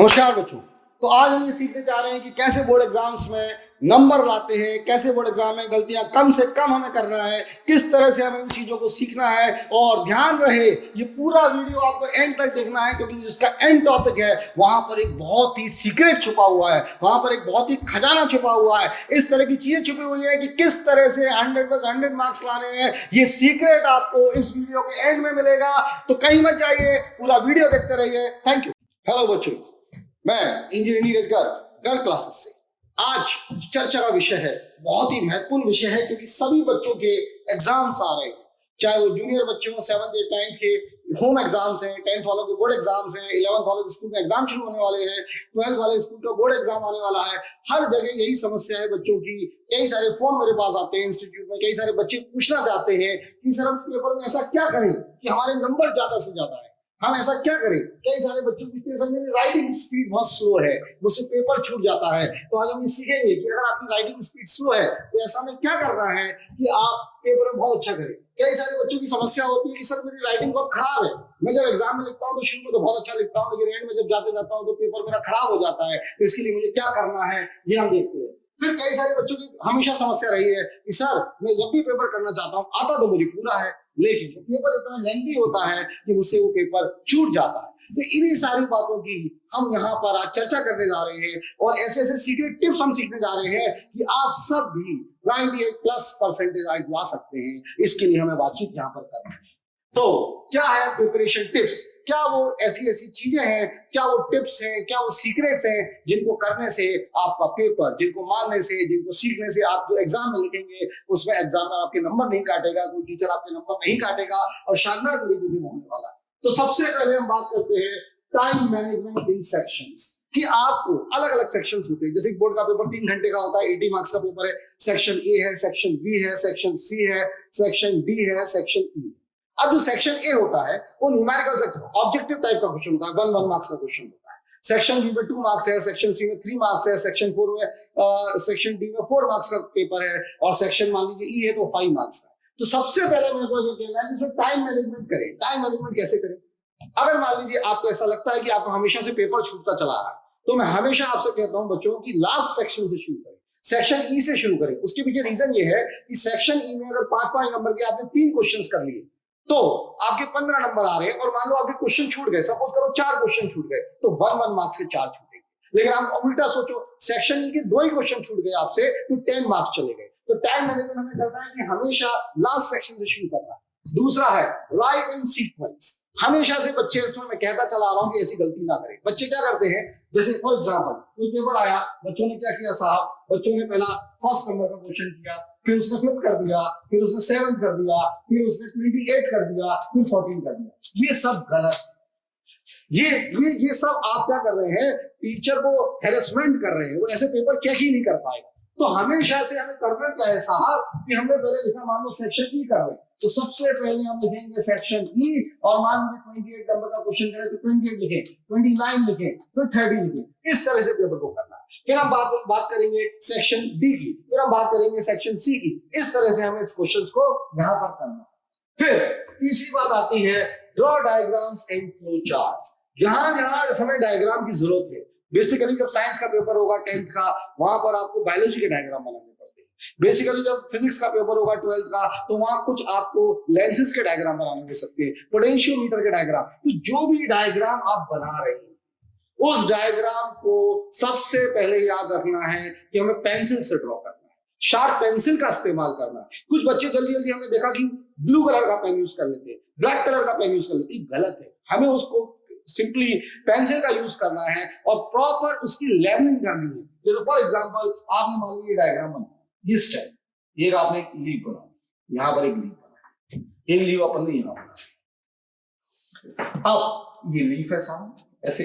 नमस्कार बच्चों। तो आज हम ये सीखने जा रहे हैं कि कैसे बोर्ड एग्जाम्स में नंबर लाते हैं, कैसे बोर्ड एग्जाम में गलतियां कम से कम हमें करना है, किस तरह से हमें इन चीजों को सीखना है। और ध्यान रहे ये पूरा वीडियो आपको एंड तक देखना है, क्योंकि जिसका एंड टॉपिक है वहां पर एक बहुत ही सीक्रेट छुपा हुआ है, वहां पर एक बहुत ही खजाना छुपा हुआ है। इस तरह की चीजें छुपी हुई है कि किस तरह से 100 मार्क्स लाने हैं, ये सीक्रेट आपको इस वीडियो के एंड में मिलेगा। तो कहीं मत जाइए, पूरा वीडियो देखते रहिए। Thank you. हेलो बच्चों, मैं इंजीनियर नीरज गर्ग क्लासेस से। आज चर्चा का विषय है, बहुत ही महत्वपूर्ण विषय है, क्योंकि सभी बच्चों के एग्जाम्स आ रहे हैं, चाहे वो जूनियर बच्चे हो, 7th 8th 9th के होम एग्जाम्स हैं, 10th वालों के बोर्ड एग्जाम्स हैं, 11th वालों के स्कूल में एग्जाम शुरू होने वाले हैं, 12th वाले स्कूल का बोर्ड एग्जाम आने वाला है। हर जगह यही समस्या है बच्चों की। कई सारे फोन मेरे पास आते हैं इंस्टीट्यूट में, कई सारे बच्चे पूछना चाहते हैं कि सर हम पेपर में ऐसा क्या करें कि हमारे नंबर ज्यादा से ज्यादा है, हम ऐसा क्या करें। कई सारे बच्चों की मेरी राइटिंग स्पीड बहुत स्लो है, मुझसे पेपर छूट जाता है। तो आज हम ये सीखेंगे कि अगर आपकी राइटिंग स्पीड स्लो है तो ऐसा में क्या करना है कि आप पेपर में बहुत अच्छा करें। कई सारे बच्चों की समस्या होती है कि सर मेरी राइटिंग बहुत खराब है, मैं जब एग्जाम में लिखता हूँ तो शुरू में तो बहुत अच्छा लिखता हूँ, लेकिन एंड में जब जाते जाता हूँ तो पेपर मेरा खराब हो जाता है। तो इसके लिए मुझे क्या करना है ये हम देखते हैं। फिर कई सारे बच्चों की हमेशा समस्या रही है कि सर मैं जब भी पेपर करना चाहता हूँ आता तो मुझे पूरा है, लेकिन पेपर इतना लेंथी होता है कि मुझसे वो पेपर छूट जाता है। तो इन्हीं सारी बातों की हम यहाँ पर आज चर्चा करने जा रहे हैं, और ऐसे ऐसे सीक्रेट टिप्स हम सीखने जा रहे हैं कि आप सब भी 98+ आज ला सकते हैं। इसके लिए हमें बातचीत यहाँ पर करना है। तो क्या है प्रिपरेशन टिप्स, क्या वो ऐसी ऐसी चीजें हैं, क्या वो टिप्स हैं, क्या वो सीक्रेट्स हैं जिनको करने से आपका पेपर, जिनको मानने से, जिनको सीखने से आप जो एग्जाम में लिखेंगे उसमें एग्जामिनर आपके नंबर नहीं काटेगा, कोई टीचर आपके नंबर नहीं काटेगा और शानदार तरीके से होने वाला। तो सबसे पहले हम बात करते हैं टाइम मैनेजमेंट इन सेक्शंस, कि आपको अलग अलग सेक्शंस होते हैं। जैसे बोर्ड का पेपर 3 घंटे का होता है, 80 मार्क्स का पेपर है, सेक्शन ए है, सेक्शन बी है, सेक्शन सी है, सेक्शन डी है, सेक्शन ई। अब जो सेक्शन ए होता है वो न्यूमेरिकल सेक्शन, ऑब्जेक्टिव टाइप का क्वेश्चन होता है, 1 मार्क्स का क्वेश्चन होता है। सेक्शन बी में 2 मार्क्स है, सेक्शन सी में 3 मार्क्स है, सेक्शन 4 में सेक्शन डी में 4 मार्क्स का पेपर है, और सेक्शन मान लीजिए ई है तो 5 मार्क्स का। तो सबसे पहले मेरे को ये कहना है कि इसमें टाइम मैनेजमेंट करें। टाइम मैनेजमेंट कैसे करें? अगर मान लीजिए आपको ऐसा लगता है कि आपको हमेशा से पेपर छूटता चला आ रहा है, तो मैं हमेशा आपसे कहता हूं बच्चों की लास्ट सेक्शन से शुरू करें, सेक्शन ई से शुरू करें। उसके पीछे रीजन ये है कि सेक्शन ई में अगर 5-5 नंबर के आपने 3 क्वेश्चंस कर लिए तो आपके 15 नंबर आ रहे हैं, और मान लो आपके क्वेश्चन छूट गए, सपोज करो 4 क्वेश्चन छूट गए, तो 1 मार्क्स के 4 छूटेंगे। लेकिन आप उल्टा सोचो, सेक्शन ई के 2 ही क्वेश्चन छूट गए आपसे तो 10 मार्क्स चले गए। तो टाइम मैनेजमेंट हमें करना है कि हमेशा लास्ट सेक्शन से शुरू करना है। दूसरा है राइट इन सीक्वेंस। हमेशा से बच्चे, इसमें मैं कहता चला आ रहा हूं कि ऐसी गलती ना करें। बच्चे क्या करते हैं, जैसे फॉर एग्जांपल कोई पेपर आया, बच्चों ने क्या किया साहब, बच्चों ने पहला फर्स्ट नंबर का क्वेश्चन किया, फिर उसने 5th कर दिया, फिर उसने 7th कर दिया, फिर उसने 28 कर दिया, फिर 14 कर दिया। ये सब गलत। ये सब आप क्या कर रहे हैं, टीचर को हैरेसमेंट कर रहे हैं, वो ऐसे पेपर चेक ही नहीं कर पाएगा। तो हमेशा से हमें करना क्या है साहब, कि हमने पहले लिखा, मान लो सेक्शन ई कर रहे हैं, तो सबसे पहले हम लिखेंगे सेक्शन ई, और मान लीजिए 28 नंबर का क्वेश्चन करें तो 28 लिखें, 29 लिखें, फिर 30 लिखें। इस तरह से पेपर को करना है। फिर हम बात करेंगे सेक्शन डी की, फिर हम बात करेंगे सेक्शन सी की। इस तरह से हमें इस क्वेश्चन को यहाँ पर करना है। फिर तीसरी बात आती है draw diagrams and flow charts. जहां हमें डायग्राम की जरूरत है, बेसिकली जब साइंस का पेपर होगा 10th का, वहां पर आपको बायोलॉजी के डायग्राम बनाने पड़ते हैं। बेसिकली जब फिजिक्स का पेपर होगा 12th का, तो वहां कुछ आपको लेंसेज के डायग्राम बनाने हो सकते हैं, पोटेंशियोमीटर के डायग्राम। तो जो भी डायग्राम आप बना रहे हैं उस डायग्राम को सबसे पहले याद रखना है कि हमें पेंसिल से ड्रॉ करना है, शार्प पेंसिल का इस्तेमाल करना है। कुछ बच्चे जल्दी जल्दी हमने देखा कि ब्लू कलर का पेन यूज कर लेते हैं, ब्लैक कलर का पेन यूज कर लेते हैं, गलत है। हमें उसको सिंपली पेंसिल का यूज करना है और प्रॉपर उसकी लेवलिंग करनी है। जैसे फॉर एग्जांपल आपने मान लीजिए डायग्राम बनाया इस टाइप, ये आपने एक लीफ बनाया, यहां पर एक लीफ बनाया, एक लीफ अपन ने यहां बनाया। अब ये लीफ है सामने ऐसे।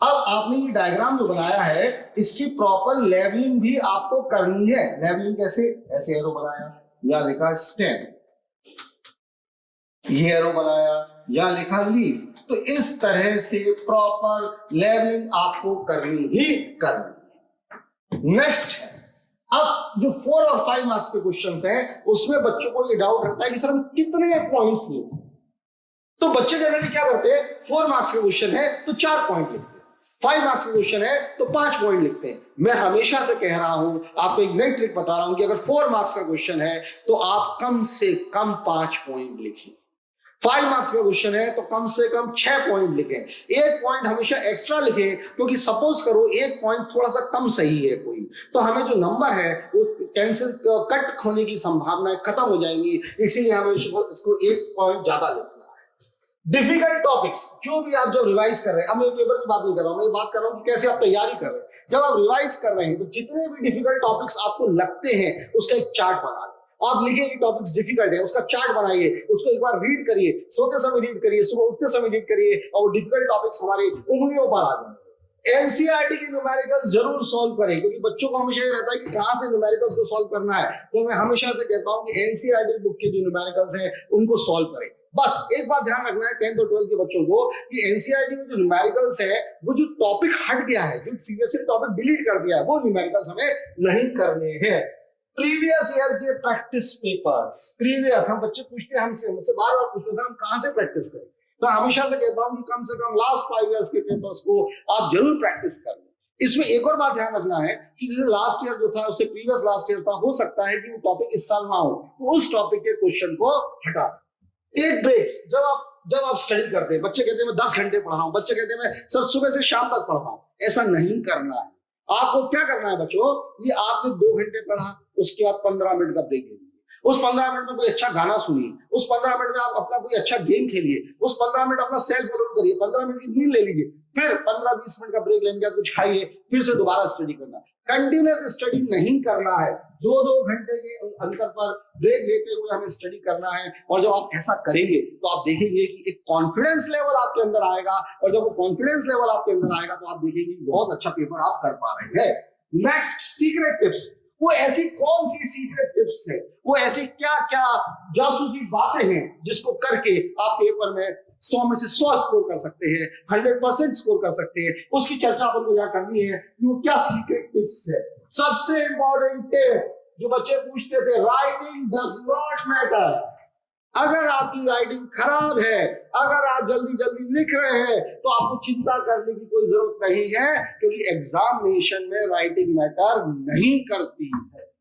अब आपने ये डायग्राम जो बनाया है इसकी प्रॉपर लेवलिंग भी आपको करनी है। लेवलिंग कैसे, ऐसे एरो बनाया, या लिखा स्टेम, ये एरो बनाया, या लिखा लीफ। तो इस तरह से प्रॉपर लेवलिंग आपको करनी ही करनी है। नेक्स्ट है, अब जो 4 और 5 मार्क्स के क्वेश्चंस हैं उसमें बच्चों को ये डाउट रहता है कि सर हम कितने पॉइंट्स लें। तो बच्चे जनरली क्या करते हैं, 4 मार्क्स का क्वेश्चन है तो 4 पॉइंट लिखते हैं, 5 मार्क्स का क्वेश्चन है तो 5 पॉइंट लिखते हैं। मैं हमेशा से कह रहा हूं, आपको एक नई ट्रिक बता रहा हूं कि अगर 4 मार्क्स का क्वेश्चन है तो आप कम से कम 5 पॉइंट लिखें, 5 मार्क्स का क्वेश्चन है तो कम से कम 6 पॉइंट लिखें, 1 पॉइंट हमेशा एक्स्ट्रा लिखें, क्योंकि सपोज करो 1 पॉइंट थोड़ा सा कम सही है कोई, तो हमें जो नंबर है वो कैंसिल कट होने की संभावनाएं खत्म हो जाएंगी, इसीलिए हमें इसको 1 पॉइंट ज्यादा लिखना है। डिफिकल्ट टॉपिक्स जो भी आप जब रिवाइज कर रहे हैं, अब मैं पेपर की बात नहीं कर रहा हूं, मैं बात कर रहा हूं कि कैसे आप तैयारी कर रहे हैं। जब आप रिवाइज कर रहे हैं तो जितने भी डिफिकल्ट टॉपिक्स आपको लगते हैं उसका एक चार्ट बना लें। आप लिखें कि टॉपिक्स डिफिकल्ट है, उसका चार्ट बनाइए, उसको एक बार रीड करिए, सोते समय रीड करिए, सुबह उठते समय रीड करिए, और डिफिकल्ट टॉपिक्स हमारी उंगलियों पर आ जाएंगे। एनसीईआरटी के न्यूमेरिकल्स जरूर सॉल्व करें, क्योंकि बच्चों को हमेशा ये रहता है कि कहां से न्यूमेरिकल्स को सॉल्व करना है, तो मैं हमेशा से कहता हूं कि एनसीईआरटी बुक के जो न्यूमेरिकल्स हैं उनको सॉल्व करें। बस एक बात ध्यान रखना है 10th और 12th के बच्चों को कि एनसीईआरटी में जो न्यूमेरिकल्स है वो जो टॉपिक हट गया है, जो सीरियसली टॉपिक डिलीट कर दिया है, वो न्यूमेरिकल्स हमें नहीं करने हैं। प्रीवियस ईयर के प्रैक्टिस पेपर्स, प्रीवियस हम बच्चे पूछते हैं हमसे बार बार पूछते हैं हम कहां से प्रैक्टिस करें, तो हमेशा से कहता हूं कि कम से कम लास्ट 5 इयर्स के पेपर्स को आप जरूर प्रैक्टिस करें। इसमें एक और बात ध्यान रखना है कि जैसे लास्ट ईयर जो था उससे प्रीवियस लास्ट ईयर था, हो सकता है कि वो टॉपिक इस साल ना हो, तो उस टॉपिक के क्वेश्चन को हटा। टेक ब्रेक्स, जब आप स्टडी करते हैं, बच्चे कहते हैं मैं 10 घंटे पढ़ा हूं, बच्चे कहते हैं मैं सर सुबह से शाम तक पढ़ा हूं, ऐसा नहीं करना है। आपको क्या करना है बच्चों, ये आपने 2 घंटे पढ़ा, उसके बाद 15 मिनट का ब्रेक ले लीजिए, उस 15 मिनट में कोई अच्छा गाना सुनिए, उस 15 मिनट में आप अपना कोई अच्छा गेम खेलिए, उस 15 मिनट अपना सेल्फ अलोन करिए, 15 मिनट की नींद ले लीजिए, फिर 15-20 मिनट का ब्रेक लेने के बाद कुछ खाइए, फिर से दोबारा स्टडी करना। कंटिन्यूअस स्टडी नहीं करना है, 2-2 घंटे के अंतर पर ब्रेक लेते हुए हमें स्टडी करना है। और जब आप ऐसा करेंगे तो आप देखेंगे कि एक कॉन्फिडेंस लेवल आपके अंदर आएगा, और जब वो कॉन्फिडेंस लेवल आपके अंदर आएगा तो आप देखेंगे बहुत अच्छा पेपर आप कर पा रहे हैं। Next, secret tips. वो ऐसी कौन सी सीक्रेट टिप्स है, वो ऐसी क्या क्या जासूसी बातें हैं जिसको करके आप पेपर में 100 में से 100 स्कोर कर सकते हैं, 100% स्कोर कर सकते हैं, उसकी चर्चा अपन को यहाँ करनी है। वो क्या सीक्रेट टिप्स है। सबसे इंपॉर्टेंट टिप जो बच्चे पूछते थे, राइटिंग डज नॉट मैटर। अगर आपकी राइटिंग खराब है, अगर आप जल्दी जल्दी लिख रहे हैं, तो आपको चिंता करने की कोई जरूरत नहीं है, क्योंकि एग्जामिनेशन में राइटिंग मैटर नहीं करती है।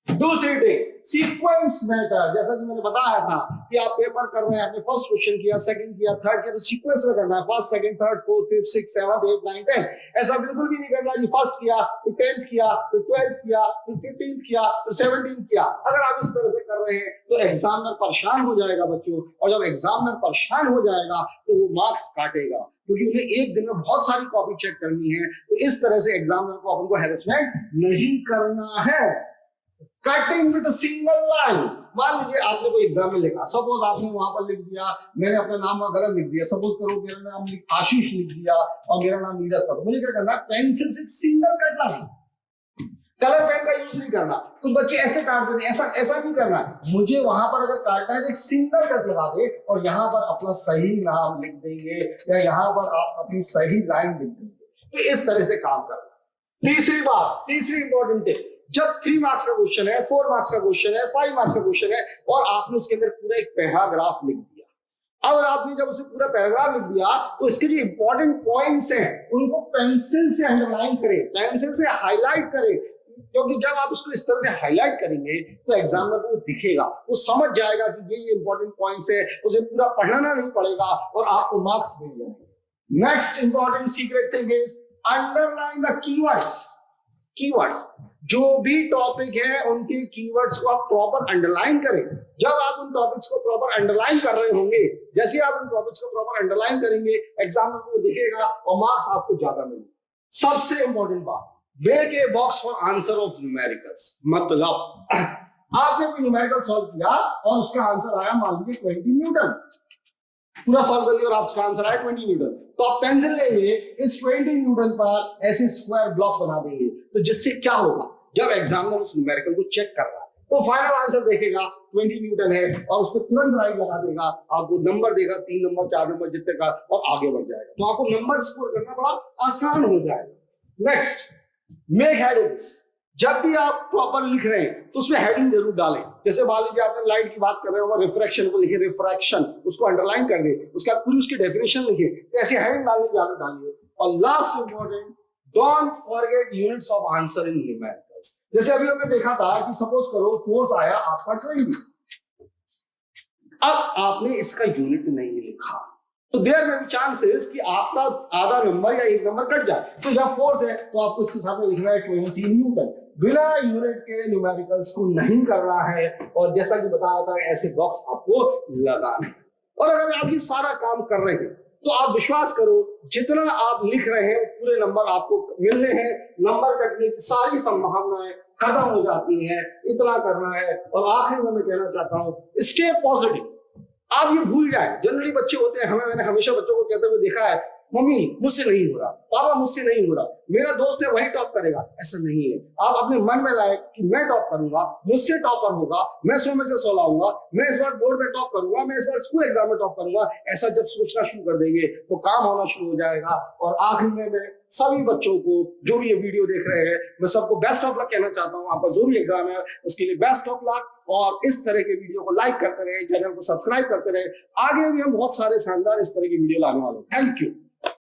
दूसरी टिप, सीक्वेंस मैटर। जैसा कि मैंने बताया था कि आप पेपर कर रहे हैं, आपने फर्स्ट क्वेश्चन किया, सेकंड किया, थर्ड किया, तो सीक्वेंस में करना है, first, second, third, fourth, fifth, six, seventh, 8, 9, 10। ऐसा बिल्कुल भी नहीं करना कि फर्स्ट किया, फिर 10th किया, फिर 12th किया, फिर 15th किया, फिर 17th किया। अगर आप इस तरह से कर रहे हैं तो एग्जामिनर परेशान हो जाएगा बच्चों, और जब एग्जामिनर परेशान हो जाएगा तो वो मार्क्स काटेगा, क्योंकि उन्हें एक दिन में बहुत सारी कॉपी चेक करनी है। तो इस तरह से एग्जामिनर को अपन को हैरेसमेंट नहीं करना है। Cutting with a single line. मान लीजिए आपने कोई एग्जाम में लिखा, सपोज आपने वहां पर लिख दिया, मैंने अपना नाम गलत लिख दिया, सपोज करो मेरा नाम आशीष लिख दिया और मेरा नाम नीरज था, तो मुझे क्या करना है, पेंसिल से सिंगल कट लगाना, कलर पेन का यूज नहीं करना। कुछ बच्चे ऐसे काट देते, ऐसा नहीं करना। मुझे वहां पर अगर काटना है तो एक सिंगल कट लगा दे और यहाँ पर अपना सही नाम लिख देंगे, या यहाँ पर आप अपनी सही लाइन लिख देंगे। तो इस तरह से काम करना। तीसरी बात, तीसरी इंपॉर्टेंट टिप, जब 3 मार्क्स का क्वेश्चन है, 4 मार्क्स का क्वेश्चन है, 5 मार्क्स का क्वेश्चन है, और आपने उसके अंदर पूरा एक पैराग्राफ लिख दिया, अब आपने जब उसे पूरा पैराग्राफ लिख दिया तो इसके जो इंपॉर्टेंट पॉइंट्स हैं उनको पेंसिल से अंडरलाइन करें, पेंसिल से हाईलाइट करें, क्योंकि जब आप उसको इस तरह से हाईलाइट करेंगे तो एग्जामिनर को दिखेगा, वो समझ जाएगा कि ये इंपॉर्टेंट पॉइंट्स है, उसे पूरा पढ़ना नहीं पड़ेगा और आपको मार्क्स मिल जाएंगे। Next important secret thing is underline the keywords. Keywords, जो भी टॉपिक है उनके कीवर्ड्स को आप प्रॉपर अंडरलाइन करें। जब आप उन टॉपिक्स को प्रॉपर अंडरलाइन कर रहे होंगे, जैसे आप उन टॉपिक्स को प्रॉपर अंडरलाइन करेंगे, एग्जामिनर को दिखेगा और मार्क्स आपको ज्यादा मिलेंगे। सबसे इंपॉर्टेंट बात, make a box for answer of numericals. मतलब आपने कोई न्यूमेरिकल सॉल्व किया और उसका आंसर आया मान लीजिए 20 न्यूटन, पूरा सॉल्व कर लिया और आपका आंसर आया 20 न्यूटन, तो आप पेंसिल लेंगे, इस 20 न्यूटन पर ऐसे स्क्वायर ब्लॉक बना देंगे। तो जिससे क्या होगा, जब एग्जामिनर उस न्यूमेरिकल को चेक कर रहा है तो फाइनल आंसर देखेगा 20 न्यूटन है और उस पर तुरंत राइट लगा देगा, आपको नंबर देगा 3 नंबर 4 नंबर जितने का, और आगे बढ़ जाएगा। तो आपको नंबर स्कोर करना बड़ा आसान हो जाएगा। Next, make headings. जब भी आप प्रॉपर लिख रहे हैं तो उसमें हेडिंग जरूर डालें। जैसे मान लीजिए आपने लाइट की बात कर रहे हो, रिफ्रैक्शन को लिखे रिफ्रैक्शन, उसको अंडरलाइन कर दे, उसके बाद पूरी उसकी डेफिनेशन लिखे, तो ऐसी हेडिंग डालने की आदत डालिए। और last important, don't forget units of answer in numericals. जैसे अभी हमने देखा था कि सपोज करो फोर्स आया आपका 20, अब आपने इसका यूनिट नहीं लिखा तो देयर में भी चांसेस कि आपका आधा नंबर या एक नंबर कट जाए। तो जब फोर्स है तो आपको इसके साथ में लिखना है 20 न्यूटन। बिना यूनिट के न्यूमेरिकल्स को नहीं करना है, और जैसा कि बताया था ऐसे बॉक्स आपको लगाना है। और अगर आप ये सारा काम कर रहे हैं तो आप विश्वास करो जितना आप लिख रहे हैं पूरे नंबर आपको मिलने हैं, नंबर कटने की सारी संभावनाएं खत्म हो जाती हैं। इतना करना है। और आखिर में मैं कहना चाहता हूं, स्टे पॉजिटिव। आप ये भूल जाए, जनरली बच्चे होते हैं, मैंने हमेशा बच्चों को कहते हुए देखा है, मम्मी मुझसे नहीं हो रहा, पापा मुझसे नहीं हो रहा, मेरा दोस्त है वही टॉप करेगा। ऐसा नहीं है। आप अपने मन में लाए कि मैं टॉप करूंगा, मुझसे टॉपर होगा, मैं 100 में से 100 लाऊंगा, मैं इस बार बोर्ड में टॉप करूंगा, मैं इस बार स्कूल एग्जाम में टॉप करूंगा। ऐसा जब सोचना शुरू कर देंगे तो काम होना शुरू हो जाएगा। और आखिर में मैं सभी बच्चों को जो भी ये वीडियो देख रहे हैं, मैं सबको बेस्ट ऑफ लक कहना चाहता हूँ। आपका जो भी एग्जाम है उसके लिए बेस्ट ऑफ लक। और इस तरह के वीडियो को लाइक करते रहे, चैनल को सब्सक्राइब करते रहे। आगे भी हम बहुत सारे शानदार इस तरह की वीडियो लाने वाले हैं। Thank you.